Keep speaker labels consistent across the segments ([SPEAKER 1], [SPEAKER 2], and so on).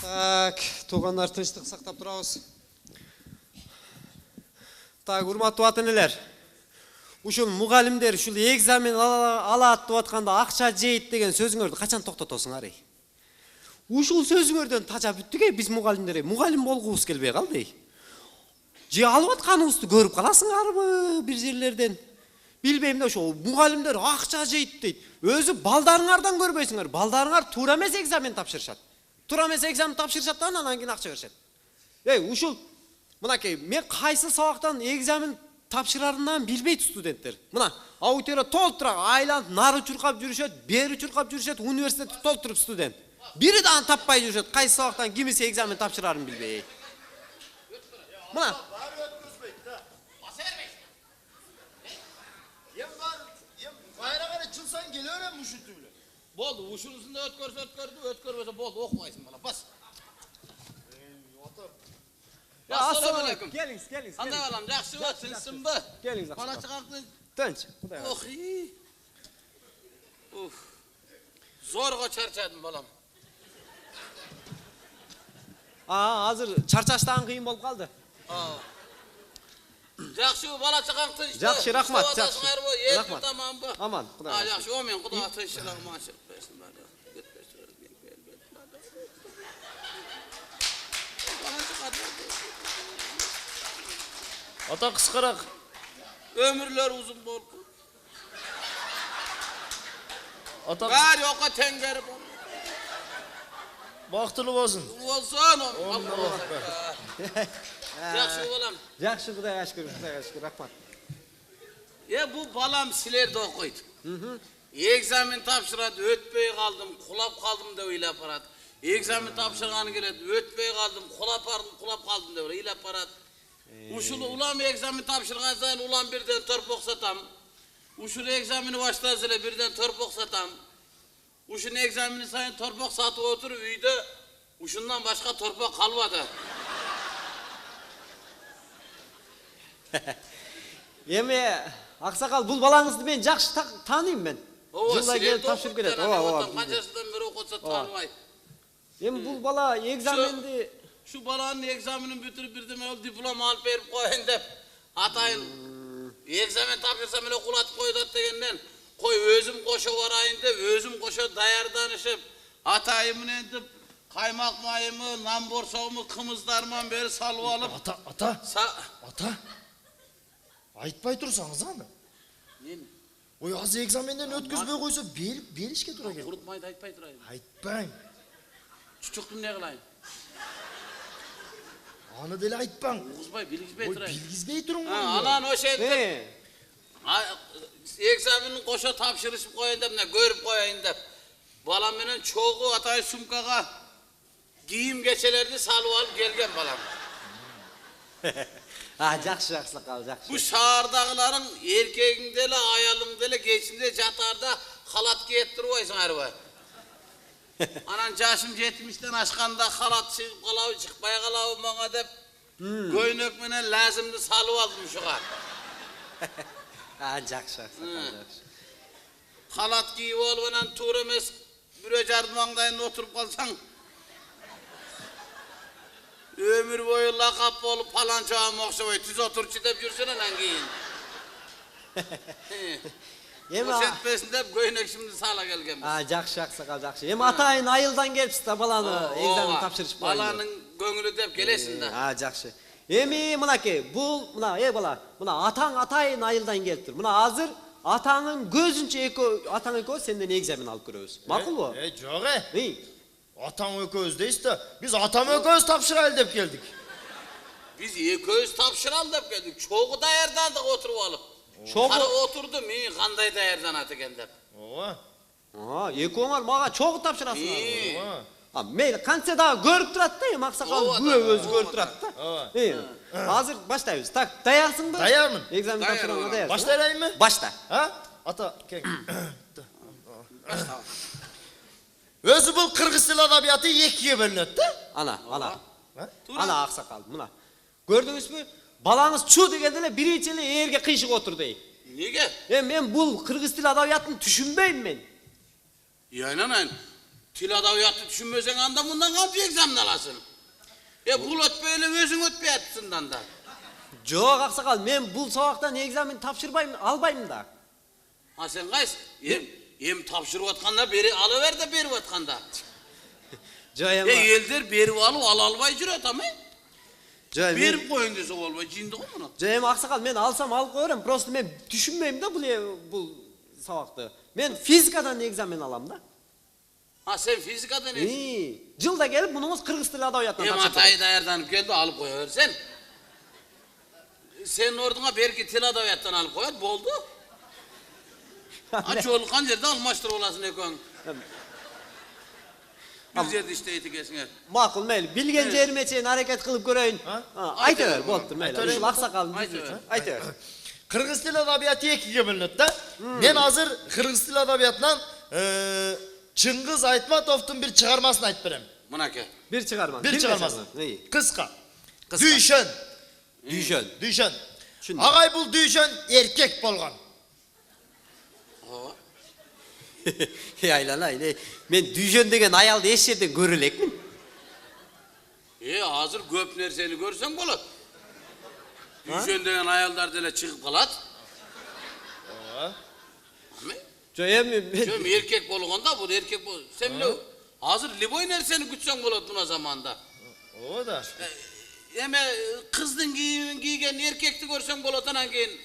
[SPEAKER 1] Так, туғандар тыныштық сақтап тұрауыз. Так, урматтуу ата-энелер. Ушул мугалимдер ушул экзамен алат деп атканда акча жейт деген сөзүңөрдү качан токтотосуңар? Ушул сөзүңөрдөн тажа бүттүк биз мугалимдер. Мугалим болгубуз келбей калды. Же алып атканыбызды көрүп каласыңарбы бир жерлерден? Билбейм да ошол мугалимдер акча жейт дейт. Өзү балдарыңардан көрбөйсүңөр. Балдарыңар туура эмес экзамен тапшырышат. Туура эмес экзамен тапшырышат да анан кийин акча беришет. Ушул мынакей мен кайсы сабактан экзамен тапшырарынан билбейт студенттер. Мына аудитория толтура айланып нары чуркап жүрүшөт, бери чуркап жүрүшөт, университетти толтуруп студент. Бири дагы таппай жүрүшөт, кайсы сабактан кимиси экзамен тапшырарын билбей. Мына
[SPEAKER 2] Болду, ушунусунда өткөрбөсө болду, окубайсың бала, бас. Assalamu alaykum.
[SPEAKER 1] Kelingиz.
[SPEAKER 2] Qanday balam, yaxshimi, tinchsizmi?
[SPEAKER 1] Kelingиz.
[SPEAKER 2] Bola chaqaqni
[SPEAKER 1] Tinch, Xudoy.
[SPEAKER 2] Zo'rg'a charchadim balam.
[SPEAKER 1] Азыр чарчаштан кыйын болуп калды.
[SPEAKER 2] Yaxshi, bola chaqaq tinch.
[SPEAKER 1] Жакшы, рахмат, жакшы.
[SPEAKER 2] Рахмат. Tamammi?
[SPEAKER 1] Аман, Xudoy.
[SPEAKER 2] Yaxshi, men Xudo tinchlik mashq bersin bari.
[SPEAKER 3] Ата кыскараак.
[SPEAKER 2] Ömürler uzun boldu.
[SPEAKER 3] Ата
[SPEAKER 2] Bari yoqa tengeri bol.
[SPEAKER 3] бактылуу болсун.
[SPEAKER 2] Olsun.
[SPEAKER 3] Allahu akbar.
[SPEAKER 2] Yaxshi bolam.
[SPEAKER 1] Жакшы, Кудайга шүкүр, рахмат.
[SPEAKER 2] Bu balam silerde okuydu. Egzamin tapşıradı, ötpey kaldım, kulap kaldım da öyle aparat. Egzamin tapşırganı geledi, ötpey kaldım, kulap kaldım da öyle aparat. Uşulu ulan egzamin tapşırgan sayın ulan birden törpok satam. Uşulu egzamini başlasıyla birden törpok satam. Uşun egzamini sayın törpok satıp oturup uydu. Uşundan başka törpok kalmadı.
[SPEAKER 1] Эми аксакал бул балаңызды мен жакшы тааныйм мен. Жылда келип тапшырып келет.
[SPEAKER 2] Канчасынан бери окутса тааныбайт.
[SPEAKER 1] Эми бул бала экзаменди
[SPEAKER 2] Şu balanın egzamini bitirip birden öyle diplom alıp verip koyun dep atayın. Egzamin tapşırsam öyle kulatıp koyudat degenden koy özüm koşu varayın dep özüm koşu dayardanışıp atayımın edip kaymak mayımı, nambor soğumu, kımızlarman beri salıp alıp.
[SPEAKER 3] Ата. Айтпай турсаңыз аны.
[SPEAKER 2] Neyini?
[SPEAKER 3] Ой, азыр экзаменден өткөзбөй койсо беришке тура келет.
[SPEAKER 2] Kurutmaydı aytpay durayım.
[SPEAKER 3] Айтпайм.
[SPEAKER 2] Çuçuktum ne kılayım?
[SPEAKER 3] Аны деле айтпаң.
[SPEAKER 2] Uğuzbay bilgizbey
[SPEAKER 3] Ой,
[SPEAKER 2] durayım.
[SPEAKER 3] билгизбей туруңбу?
[SPEAKER 2] Anan o şeyde egzaminin koşu tapşırışıp koyun dep ne görüp koyayım dep. Balam menen çoğu atay sumkaga giyim geçelerdi salıp alıp gelgen balam.
[SPEAKER 1] жакшы аксакал, жакшы.
[SPEAKER 2] Bu şahırdağların erkeğindele ayalındele geçinde jatarda halat giyettirip koysun araba. Anan yaşım 70'ten aşkanda halat çıkıp kalağı çıkmaya kalağı bana dep göynök menen lazımdı salıp aldım şuğa.
[SPEAKER 1] Жакшы аксакал, жакшы.
[SPEAKER 2] Halat giyip olup anan tuğra emes bir öcardım mangdayında oturup kalsan ömür boyu lakap olup palançoğa mokşabay tüz oturçu dep yürüsün anan giyin.
[SPEAKER 1] Эми
[SPEAKER 2] O setmesin dep göynök şimdi sağla gelgenmiz.
[SPEAKER 1] жакшы аксакал, жакшы. Эми атайын айылдан келипсиз да баланы экзамен тапшырышып коюн.
[SPEAKER 2] Balanın göңülü dep gelesin de.
[SPEAKER 1] Жакшы. Эми мынакей, бул мына бала, мына атаң атайын айылдан келиптир. Мына азыр атаңын көзүнчө атаң экөө сенден экзамен алып көрөбүз. Макулбу?
[SPEAKER 3] Жок Атам экөөбүз дейсиз да. Биз атам экөөбүз тапшырайлы деп келдик.
[SPEAKER 2] Biz ekөөz tapşıral dep geldik. Çoğu dayardandık oturup alıp. Kara oturdu men kanday dayardanat eken dep.
[SPEAKER 3] Ооба.
[SPEAKER 1] Экөөңөр мага чогуу тапшырасыңар.
[SPEAKER 3] Ооба.
[SPEAKER 1] Мейли, канча дагы көрүп турат да, эми аксакал өзү көрүп турат да. Азыр баштайбыз. Так, даярсыңбы?
[SPEAKER 3] Даярмын.
[SPEAKER 1] Экзамен тапшырганга даярсың.
[SPEAKER 3] Баштайлаймынбы?
[SPEAKER 1] Башта.
[SPEAKER 3] Ата, кең. Өзү бул кыргыз тил адабияты экиге бөлүнөт да?
[SPEAKER 1] Ана аксакал, мына. Көрдүңүзбү? Балаңыз чу дегенде эле биринчи эле эрге кыйшык отурду.
[SPEAKER 2] Неге?
[SPEAKER 1] Мен бул кыргыз тил адабиятын түшүнбөйм мен.
[SPEAKER 2] Aynen. Til adabiyatı düşünmesen anda bundan kanti egzamin alasın. Bul ötpeyle özün ötpeyatısından da.
[SPEAKER 1] Жоқ ақсақал, мен бұл сабақтан экзамен тапшырбаймын, албаймын да.
[SPEAKER 2] Ha sen kays? Em tapşırıp atқанда beri alıver de berip atқанда.
[SPEAKER 1] Жоқ, эми.
[SPEAKER 2] Elder berip alıp albay жүрөт ама.
[SPEAKER 1] Жоқ,
[SPEAKER 2] Berip koyun dese olbay жиндик го муну.
[SPEAKER 1] Жоқ, эми ақсақал, мен алсам алып қоярым. Просто мен түшүнбөйм да бұл сабақты. Мен физикадан экзамен алам да.
[SPEAKER 2] Ha sen fizikadan esin.
[SPEAKER 1] Жылда келіп, мұныңыз қырғыз тілі адабиятынан
[SPEAKER 2] Em
[SPEAKER 1] тапшырып.
[SPEAKER 2] atayı dayardanıp geldi alıp koyuversen. Senin orduna belki til adabiyattan alıp koyar, boldu. Aç olkan yerde almaştır olasın ekon. Bir yerde işte etikesine.
[SPEAKER 1] Мақұл, мейлі, білген жеріме чейін әрекет қылып көрейін. Айта бер, болыпты, мейлі.
[SPEAKER 3] Айта бер.
[SPEAKER 1] Ушул ақсақалдың
[SPEAKER 2] Айта
[SPEAKER 1] жүзі
[SPEAKER 2] бер.
[SPEAKER 1] үшін. Айта бер.
[SPEAKER 3] Kırgız dil adabiyatı ekiге bölünüp da. Men hazır Kırgız dil adabiyatından Çıngiz Aytmatov'un bir çıkarmasını ayıp berem.
[SPEAKER 2] Buna ke.
[SPEAKER 1] Bir çıkarma.
[SPEAKER 3] Bir çıkarması.
[SPEAKER 1] İyi.
[SPEAKER 3] Kıska.
[SPEAKER 1] Kıska.
[SPEAKER 3] Düşön.
[SPEAKER 1] Düşön.
[SPEAKER 3] Düşön.
[SPEAKER 1] Şimdi.
[SPEAKER 3] Ağay bul düşön erkek bolgan.
[SPEAKER 1] Aylan ay. Men düşön деген аялды еш жерден көрө элекмин.
[SPEAKER 2] Hazır köp nerseni görsen bolat. Düşen degen ayallar dele çıkıp kalat.
[SPEAKER 1] Жоқ, эми
[SPEAKER 2] Şöyle erkek bolğanda bu erkek bol. Sen bile hazır liboy nerseni gütsen bolat buna zamanda.
[SPEAKER 3] O da.
[SPEAKER 2] Eme kızdın giygen erkekti görsen bolatan keyin.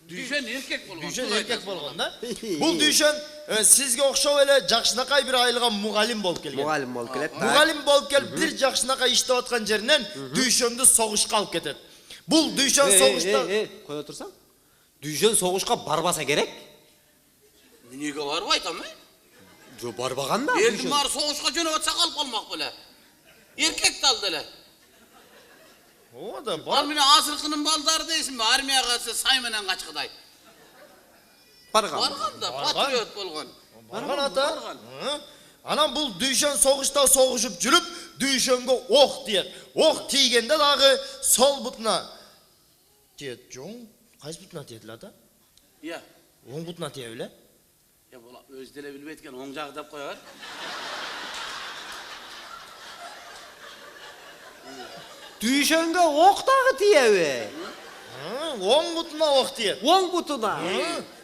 [SPEAKER 2] Düşen erkek bolğan.
[SPEAKER 3] Düşön erkek bolgan da. Bul düşön sizge okşop ele jakşınakay bir ayılgan mugalim bolup kelgen.
[SPEAKER 1] Muğalim болуп келет.
[SPEAKER 3] Mugalim bolup kelip bir jakşınakay иштеп аткан жеринен düşöndү согушка алып кетет. Бул düşön согушта
[SPEAKER 1] Кое турсаң? Düşön согушка барбаса керек?
[SPEAKER 2] Niye var mı aytam mı?
[SPEAKER 1] Жо, барбаган да.
[SPEAKER 2] Eldim var soğuşka jönüp atsa kalıp kalmak böyle. Erkek daldı hele.
[SPEAKER 3] O da
[SPEAKER 2] Var mı ne asırkının baldarı değilsin mi? Armiya kaçsa saymenen kaçkıday.
[SPEAKER 1] Барган.
[SPEAKER 2] Vargan da
[SPEAKER 3] Vargan.
[SPEAKER 2] patriot bolgan.
[SPEAKER 3] Bargan ata. Anam bul düşön soğuşta soğuşup жүрүп, düşönge ok diyer. Ok tiygende dagı sol butuna tiyet. Joң, kaysı butuna tiyet ata?
[SPEAKER 2] Ya.
[SPEAKER 3] Oң butuna tiye öyle.
[SPEAKER 2] Ya bola özdele bilip etken oң jağı dap koyar.
[SPEAKER 1] Düşönge ok dagы тиеби?
[SPEAKER 3] Oң butuna ok tiyet.
[SPEAKER 1] Оң бутуна.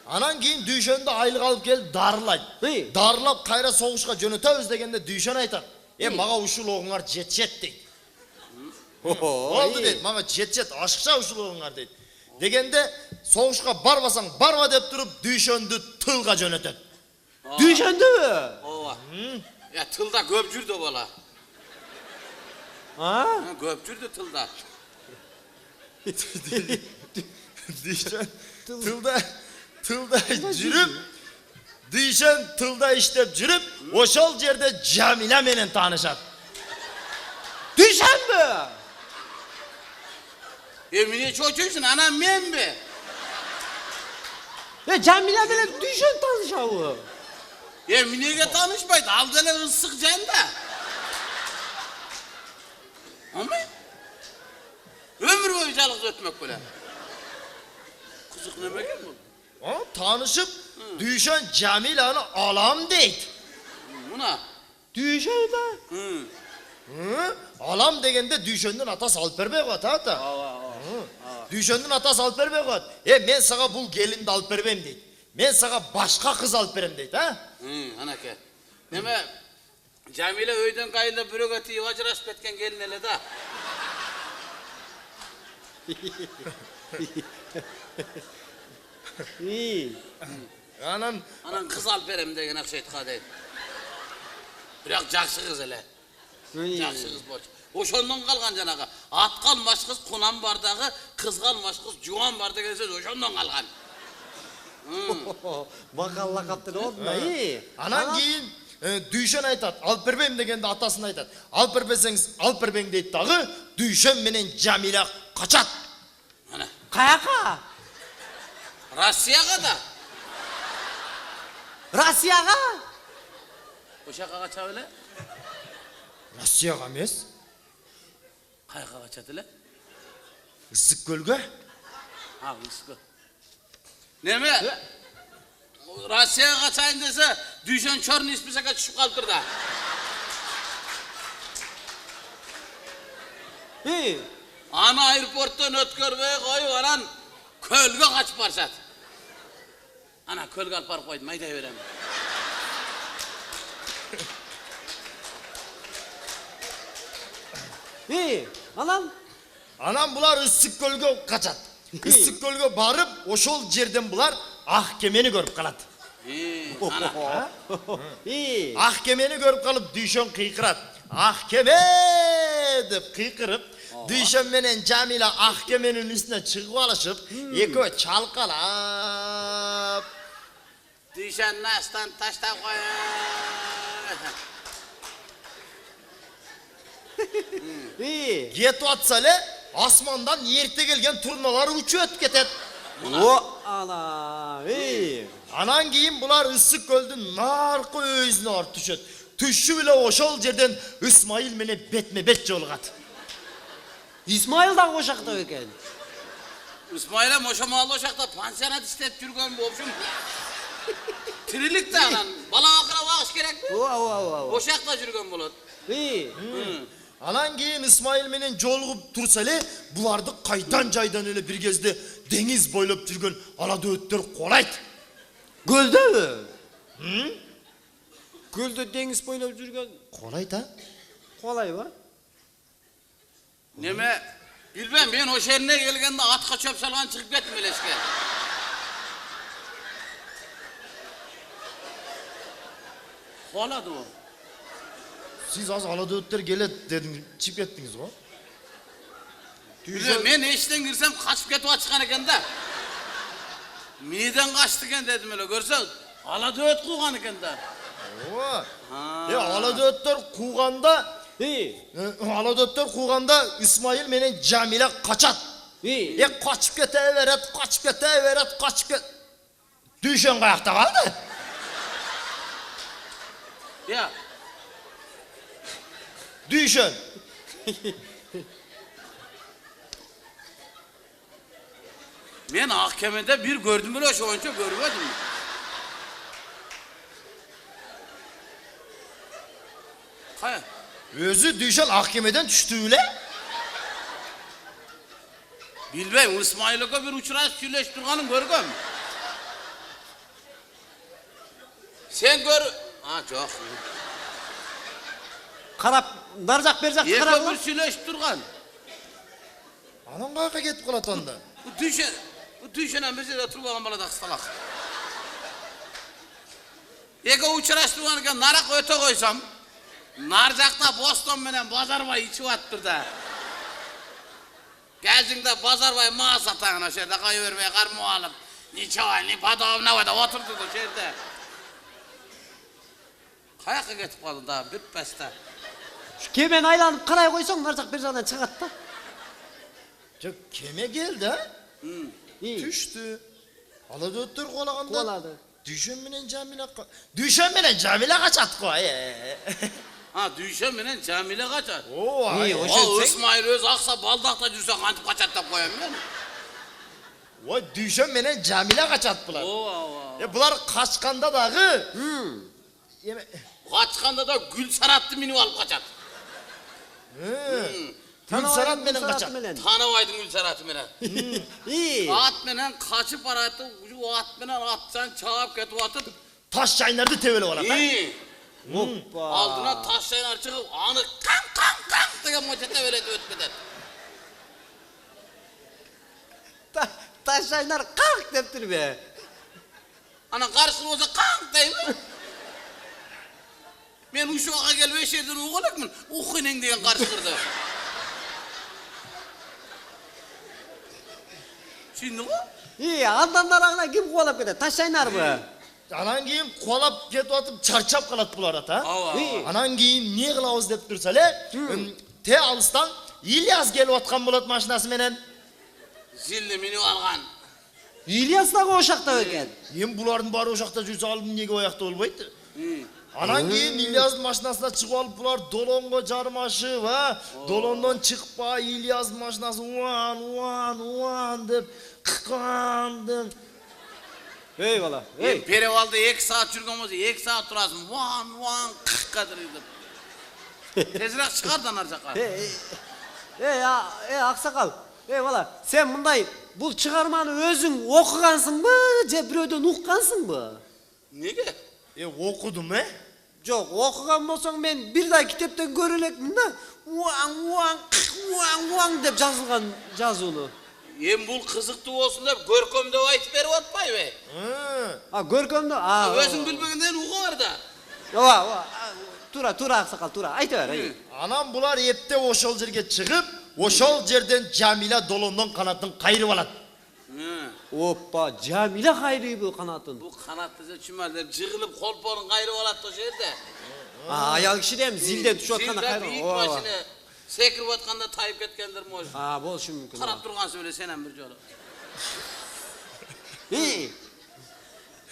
[SPEAKER 3] Anan keyin düşöndü aylık alıp gelip darılaydı.
[SPEAKER 1] Hey.
[SPEAKER 3] Darılap kayra soğuşka jönötöbüz degende düşön aytar. Maga uşul oğunlar jet deydi. Oldu deydi, maga jet aşıkça uşul oğunlar deydi. Degende soğuşka barbasan barba deyip durup düşöndü tılga jönötöt.
[SPEAKER 1] Düşöndübü?
[SPEAKER 2] Ova. Ya tılda köp jürdü bola.
[SPEAKER 1] Ha?
[SPEAKER 2] Köp jürdü tılda.
[SPEAKER 3] Düşön tılda jürüp, düşön tılda iştep jürüp, oşol jerde Jamila menen tanışat.
[SPEAKER 1] Düşöndü?
[SPEAKER 2] Emine çocuğusun anam men be.
[SPEAKER 1] Ya Cemile bilen düşön tanışabı.
[SPEAKER 2] Emine'ye tanışmaydı. Aldele ısık canda. Ama ömür boyu çalık ötmek böyle. Kızık neme gel bu?
[SPEAKER 3] Tanışıp, düşön Jamila'nı alam deydi.
[SPEAKER 2] Buna.
[SPEAKER 1] Düşöndü.
[SPEAKER 3] Alam degende düşöndün atası Alperbey koyat ata. Düşöndün atası Alperbey koyat. Men sağa bul gelindi alıp berbeyim deydi. Men sağa başka kız alıp berem deydi ha.
[SPEAKER 2] Ana ke. Neme Cemile öyden kayında bürok eti vacıraşıp etken gelin hele da.
[SPEAKER 1] İyi.
[SPEAKER 3] Anan
[SPEAKER 2] Anan kız alperem degen akşayt deydi. Bırak jakşı kız hele. Jakşı kız boş. Oşondan kalgan janaga. At kalmaş kız kunan bardağı, kız kalmaş kız juwan bardağı gelse oşondan kalgan.
[SPEAKER 1] Bakalla kaptır oldu da iyi.
[SPEAKER 3] Anan keyin düşön aytat. Alperbeyim degende atasını aytat. Alperbesеңiz Alperbeyim deydi dağı. Düşön menen Jamila kaçat.
[SPEAKER 2] Ana.
[SPEAKER 1] Kayaka?
[SPEAKER 2] Rusya'ga da.
[SPEAKER 1] Rusya'ga?
[SPEAKER 2] Oşağa kaça öyle?
[SPEAKER 3] Rossiyaga emas,
[SPEAKER 2] Kayaka kaça dile?
[SPEAKER 3] Issık Gölge.
[SPEAKER 2] Ha, ıskı. Neme? Rossiyaga kaçayın dese Duyşan Chorny spesakka tushib qolibdir da. Ana aeroportdan o'tkazbay qo'yib, anan ko'lga qochib borishadi. Ana ko'lga olib borib qo'ydim, maydayveraman.
[SPEAKER 1] Anam
[SPEAKER 3] Anam bular ıssık gölge kaçat. Issik gölge barıp oşol жерден bular ақ кемени көрүп калат.
[SPEAKER 2] Ana.
[SPEAKER 3] Ақ кемени көрүп калып Дүйшөн кыйкырат. Ақ кеме деп кыйкырып, Дүйшөн менен Жамила ақ кеменин үстүнө чыгып алышып, экөө чалкалап.
[SPEAKER 2] Duyşan nastan tashlab qo'yar.
[SPEAKER 3] Кетип атса эле, асмандан эрте келген турналар учуп өтүп кетет.
[SPEAKER 1] Ana.
[SPEAKER 3] Анан кийин булар ысык көлдүн наркы өйүзүнө барып түшөт. Түшүп эле ошол жерден Исмайыл менен бетме-бет жолугат.
[SPEAKER 1] İsmail da koşakta eкен.
[SPEAKER 2] Ismoil'im oşamalı oşakta pansionat istep жүргөн bu общем. Tirilikte anan. Bala akıra bağış gerek. Oşakta жүргөн болот.
[SPEAKER 3] Анан кийин Исмайыл менен жолугуп турса эле, буларды кайдан жайдан эле бир кезде деңиз бойлоп жүргөн алады өттөр колайт.
[SPEAKER 1] Gölde mi? Gölde deniz boylap жүргөн
[SPEAKER 3] Колайт, а?
[SPEAKER 1] kolay var.
[SPEAKER 2] Neme? Bilmem ben o şerine gelgende atka çöp salgan çıkıp kettim eleşke. Koladı o.
[SPEAKER 3] Siz az alады өттөр келет дедиң, чип кеттиңиz го?
[SPEAKER 2] Bilmem ben eşten girsem kaçıp ketip açıkan eken de. Miden kaçtı eken dedim öyle görsen. Aladı öt kuğan eken de.
[SPEAKER 3] Алады өттөр кууганда, алады өттөр кууганда Исмайыл менен Жамила качат. Качып кете берет, качып кете берет, качып кет. Дүйшөн каякта калды?
[SPEAKER 2] Ya.
[SPEAKER 3] Дүйшөн.
[SPEAKER 2] Men Akkemede bir gördüm öyle şu oyuncu görmedim. Hayır.
[SPEAKER 3] Өзү Дүйшөн ак кемеден түштү эле?
[SPEAKER 2] Bilmem İsmail'e bir uçuraş süleş durganın görgüm. Sen gör... Ha çok.
[SPEAKER 1] Karap, narcak bercak
[SPEAKER 2] Eko
[SPEAKER 1] karap
[SPEAKER 2] bir
[SPEAKER 1] lan.
[SPEAKER 2] süleş durgan.
[SPEAKER 3] Анан каяка кетип калат анда?
[SPEAKER 2] Bu düşenen bizi de turgan bana da kıstalak. Eko uçuraş durganken narak öte koysam, narcakta Boston menen Bazarbay içi attır da. Geldiğinde Bazarbay mağa satan o şerde kayıvermeye karmı alıp, ni çay, ni padov ne var da oturdu o şerde. Kayaka getip kaldı daha bir peste.
[SPEAKER 1] Şu kemen aylanıp karaya koysan narcak bercaktan çıkart da.
[SPEAKER 3] Жок, кеме келди, а? Түштү. Алады өттөр колаганда.
[SPEAKER 1] Kolады.
[SPEAKER 3] Дүйшөн менен Жамила качат го.
[SPEAKER 2] Ha düşen menen Cemile kaçar.
[SPEAKER 3] Ой,
[SPEAKER 2] O İsmail öz aksa baldakta жүрсе kantip kaçat da koyayım ben.
[SPEAKER 3] Ой, Дүйшөн менен Жамила качат булар. Булар качканда дагы.
[SPEAKER 2] Kaçkanda da Gül Sarat'ı minip alıp kaçat.
[SPEAKER 3] Gülsarat менен качат.
[SPEAKER 2] Tanıvaydın Gül Sarat'ı menen.
[SPEAKER 1] İyi.
[SPEAKER 2] At menen kaçıp arattı, o at menen atsan çağıp ketip atıp.
[SPEAKER 3] Таш жайнарды тебелеп алат, а?
[SPEAKER 1] Hoppa.
[SPEAKER 2] Aldına taş şeyler çıkıp anı kan diye moçete veredi ötmeden.
[SPEAKER 1] Taşaylar kalk deptir be.
[SPEAKER 2] Ana karşısına olsa kan değil mi? Ben uşağa gel beş yerden oğulak mı? Ukinen diyen karşıkırdı. Şimdi o?
[SPEAKER 1] İyi, adamlar ağına kim kovalap gider? Taşaylar mı?
[SPEAKER 3] Анан кийин куалап кетип атып чарчап калат булар ата.
[SPEAKER 1] İyi.
[SPEAKER 3] Анан кийин эмне кылабыз деп турса эле, те алыстан Ильяс келип аткан болот машинасы менен.
[SPEAKER 2] Zilli minip algan.
[SPEAKER 1] İlyas da koşakta eкен.
[SPEAKER 3] Эми булардын баары ошакта жүрсө ал эмнеге оякта болбойт? Анан кийин Ильястын машинасына чыгып алып булар долонго жармашып, долондон чыкпай Ильястын машинасы уан деп кыканды.
[SPEAKER 1] Eyvallah. Ey.
[SPEAKER 2] Perevalda 2 saat жүрген болса 2 saat тұрасың. Ван, қадыр едіп. Тезірек шығардан ар жаққа.
[SPEAKER 1] Ақсақал. Eyvallah. Sen мындай бұл шығарманы өзің оқығансың ба, же біреуден ұққансың ба?
[SPEAKER 2] Неге?
[SPEAKER 3] Оқыдым,
[SPEAKER 1] Жоқ, оқыған болсаң мен бірдай кітептен көрелекпін да. Уаң деп жазылған жазуыны.
[SPEAKER 2] Бұл қызықты болсын деп көркемдеп айтып беріп атпай бе?
[SPEAKER 1] Көркемді?
[SPEAKER 2] Өзің білбегенден ұғы бар да.
[SPEAKER 1] Тура ақсақал, тура. Айта бер.
[SPEAKER 3] Анам бұлар епте ошол жерге шығып, ошол жерден Жамиля долондон қанатын қайрып алады.
[SPEAKER 1] Оппа, Жамиля қайрып қанатын.
[SPEAKER 2] Бұл қанатты чүмәлдер жығылып қолпорын қайрып алады да жерде.
[SPEAKER 1] Аял киши дем зилден түшіп отқанда қайрып.
[SPEAKER 2] Зилден биік машина секіріп отқанда тайып кеткендер может.
[SPEAKER 1] Болушу мүмкін.
[SPEAKER 2] Қарап тұрған сөйле сенен бір жолы.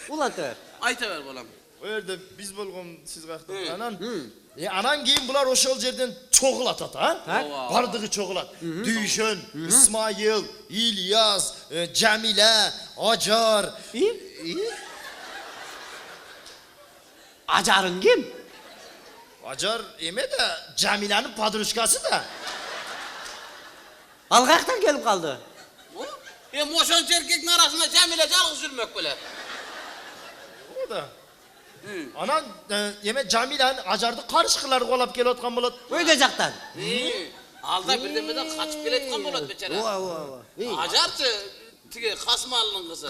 [SPEAKER 1] Улан тәр.
[SPEAKER 2] Айта бер болам.
[SPEAKER 3] О жерде биз болгон сиз каяктан. Анан кийин булар ошол жерден чогулат ата, бардыгы чогулат. Дүйшөн, Исмайыл, Ильяс, Жамиля, Ажар.
[SPEAKER 1] Ажарың ким?
[SPEAKER 3] Ажар эме да, Жамилянын подружкасы да.
[SPEAKER 1] Ал каяктан келип калды?
[SPEAKER 2] Ошончо эркектин арасында Жамиля жалгыз жүрмөк беле.
[SPEAKER 3] О да. Анан эме Жамилянын Ажарды карышкылар куалап келип аткан болот.
[SPEAKER 1] Өйдө жактан.
[SPEAKER 2] Алда бирдемеден качып келеткан болот бечара. Ажарчы тиги Касымалынын кызы.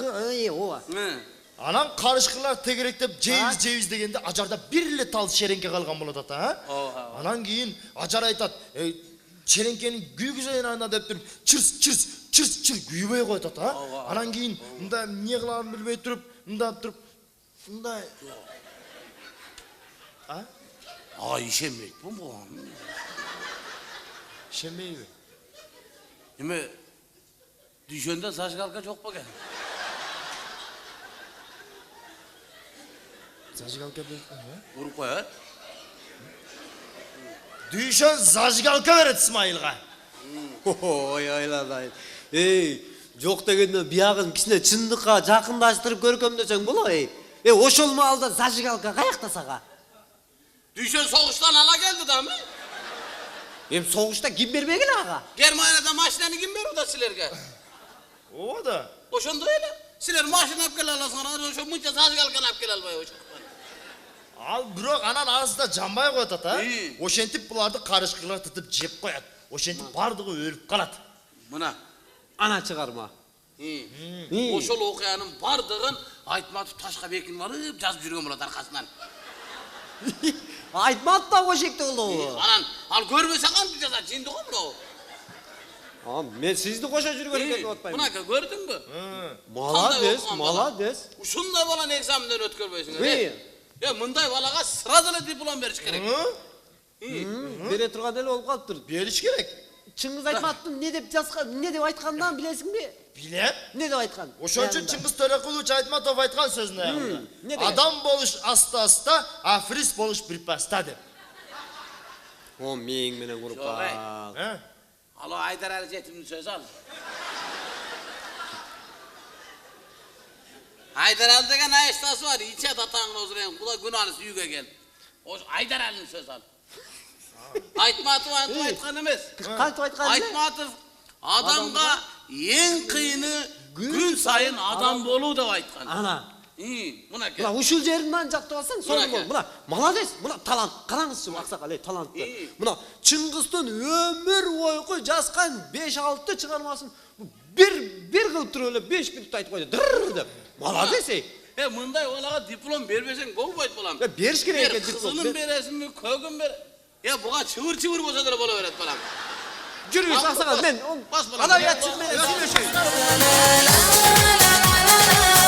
[SPEAKER 3] Анан карышкылар тегеректеп жейбиз дегенде Ажарда бир эле тал шереңке калган болот ата. Анан кийин Ажар айтат, шереңкенин күйгүзөйүн ана деп туруп, чырс күйбөй коет ата. Анан кийин мындай эмне кыларын билбей туруп, мындай
[SPEAKER 2] ишенбейт буга.
[SPEAKER 3] Ишенбейби?
[SPEAKER 2] Эме дүйшөндө зажигалка жок бекен?
[SPEAKER 3] Зажигалка берет,
[SPEAKER 2] уруп коет.
[SPEAKER 3] Дүйшөн зажигалка берет Исмайылга.
[SPEAKER 1] Ой, айладай. Жок дегенде биягын кичине чындыкка жакындаштырып көркөмдөсөң боло. Ошол маалда зажигалка каякта сага?
[SPEAKER 2] Дүйшөн согуштан ала келди дами?
[SPEAKER 1] Согушта ким бербеген ага?
[SPEAKER 2] Германияда машинаны ким берди да силерге?
[SPEAKER 3] Ооба да.
[SPEAKER 2] Ошондой эле. Силер машина алып келе аласыңар, ошо мынча зажигалканы алып келе албай ошо.
[SPEAKER 3] Ал бирок анан арасында жанбай коет ата. Ошентип буларды карышкылар тытып жеп коет. Ошентип бардыгы өлүп калат.
[SPEAKER 2] Мына
[SPEAKER 1] ана чыгарма.
[SPEAKER 2] Ошол окуянын бардыгын Айтматов ташка бекинип алып жазып жүргөн болот аркасынан.
[SPEAKER 1] Айтматов да ошекте болобу?
[SPEAKER 2] Анан ал көрбөсө кантип жазат, жинди го мынау.
[SPEAKER 1] Мен сизди кошо жүргөн деп атпайм.
[SPEAKER 2] Мынакы көрдүңбү?
[SPEAKER 1] Молодец.
[SPEAKER 2] Ушундай баланы экзаменден өткөрбөйсүңөр. Мындай балага сразу эле диплом бериш керек.
[SPEAKER 1] Бере турган эле болуп калыптыр.
[SPEAKER 3] Бериш керек.
[SPEAKER 1] Чыңгыз Айтматовдун эмне деп айткандан билесиңби?
[SPEAKER 3] Билем.
[SPEAKER 1] Эмне деп айткан?
[SPEAKER 3] Ошон үчүн Чыңгыз Төрөкулович Айтматов айткан сөзүнүн аягында. Адам болуш аста-аста, африст болуш припаста деп.
[SPEAKER 1] О, мең менен уруп кал.
[SPEAKER 2] Ало Айдарали жетимдин сөзү ал. Айдарали деген айыштасы бар, ичет атаңын озурен, куда күнәлisi үйгө кел. Ошо Айдаралинин сөзү ал. Айтматов айткан эмес.
[SPEAKER 1] Кантип айткан?
[SPEAKER 2] Айтматов адамга эң кыйыны күн сайын адам болуу деп айткан.
[SPEAKER 1] Ана.
[SPEAKER 2] Мына
[SPEAKER 1] Мына ушул жеринен жактап алсаң, сонун бол. Мына молодец, мына талант. Караңызчы аксакал, талантты. Мына Чыңгыздын өмүр бою жазган 5-6 чыгармасын бир кылып туруп эле 5 минутта айтып койду. Дыр деп. Молодец.
[SPEAKER 2] Мындай балага диплом бербесең болбойт балам.
[SPEAKER 1] Бериш керек экен диплом.
[SPEAKER 2] Кызынын бересиңби, көгүн бер. Буга чыбыр болсо деле боло берет балам.
[SPEAKER 1] Жүргүз аксакал, мен адабиятчы менен сүйлөшөйүн.